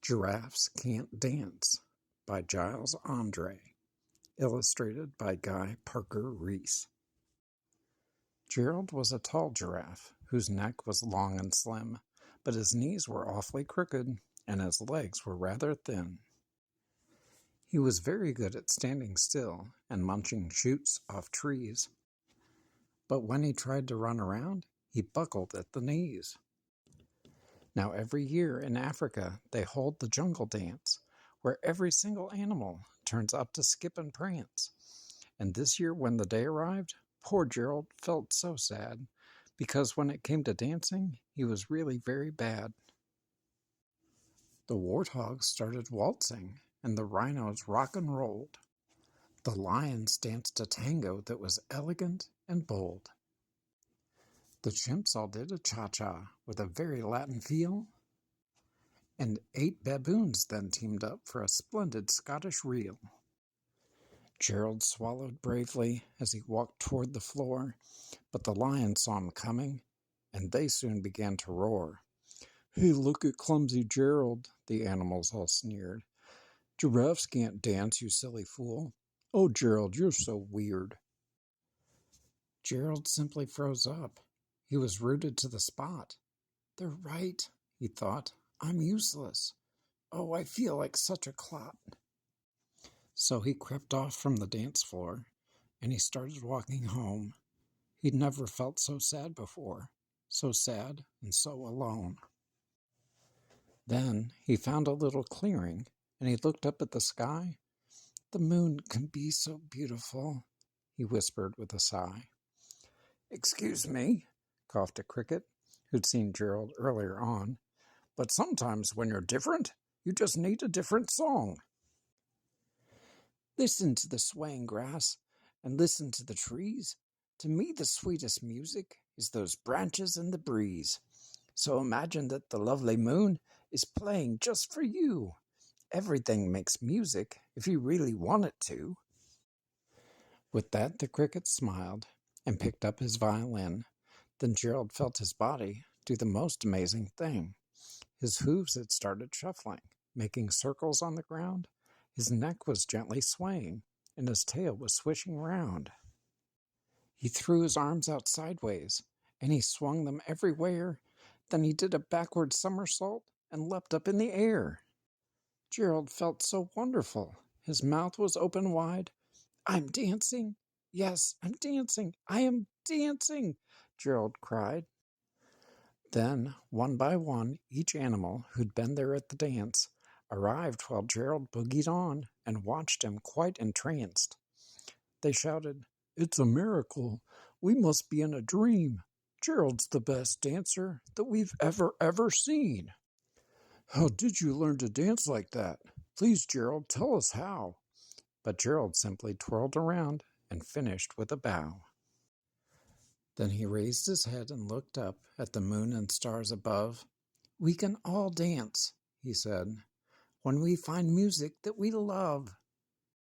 Giraffes Can't Dance by Giles Andre, illustrated by Guy Parker Reese. Gerald was a tall giraffe whose neck was long and slim, but his knees were awfully crooked and his legs were rather thin. He was very good at standing still and munching shoots off trees, but when he tried to run around, he buckled at the knees. Now every year in Africa they hold the jungle dance, where every single animal turns up to skip and prance. And this year when the day arrived, poor Gerald felt so sad, because when it came to dancing, he was really very bad. The warthogs started waltzing, and the rhinos rock and rolled. The lions danced a tango that was elegant and bold. The chimps all did a cha-cha with a very Latin feel, and 8 baboons then teamed up for a splendid Scottish reel. Gerald swallowed bravely as he walked toward the floor, but the lions saw him coming, and they soon began to roar. "Hey, look at clumsy Gerald," the animals all sneered. "Giraffes can't dance, you silly fool. Oh, Gerald, you're so weird." Gerald simply froze up. He was rooted to the spot. "They're right," he thought. "I'm useless. Oh, I feel like such a clot." So he crept off from the dance floor, and he started walking home. He'd never felt so sad before, so sad and so alone. Then he found a little clearing, and he looked up at the sky. "The moon can be so beautiful," he whispered with a sigh. "Excuse me," coughed a cricket, who'd seen Gerald earlier on, "but sometimes when you're different, you just need a different song. Listen to the swaying grass, and listen to the trees. To me the sweetest music is those branches in the breeze. So imagine that the lovely moon is playing just for you. Everything makes music if you really want it to." With that the cricket smiled and picked up his violin. Then Gerald felt his body do the most amazing thing. His hooves had started shuffling, making circles on the ground. His neck was gently swaying, and his tail was swishing round. He threw his arms out sideways, and he swung them everywhere. Then he did a backward somersault and leapt up in the air. Gerald felt so wonderful. His mouth was open wide. "I'm dancing! Yes, I'm dancing! I am dancing!" Gerald cried. Then, one by one, each animal who'd been there at the dance arrived while Gerald boogied on and watched him quite entranced. They shouted, "It's a miracle! We must be in a dream! Gerald's the best dancer that we've ever seen! How did you learn to dance like that? Please, Gerald, tell us how." But Gerald simply twirled around and finished with a bow. Then he raised his head and looked up at the moon and stars above. "We can all dance," he said, "when we find music that we love."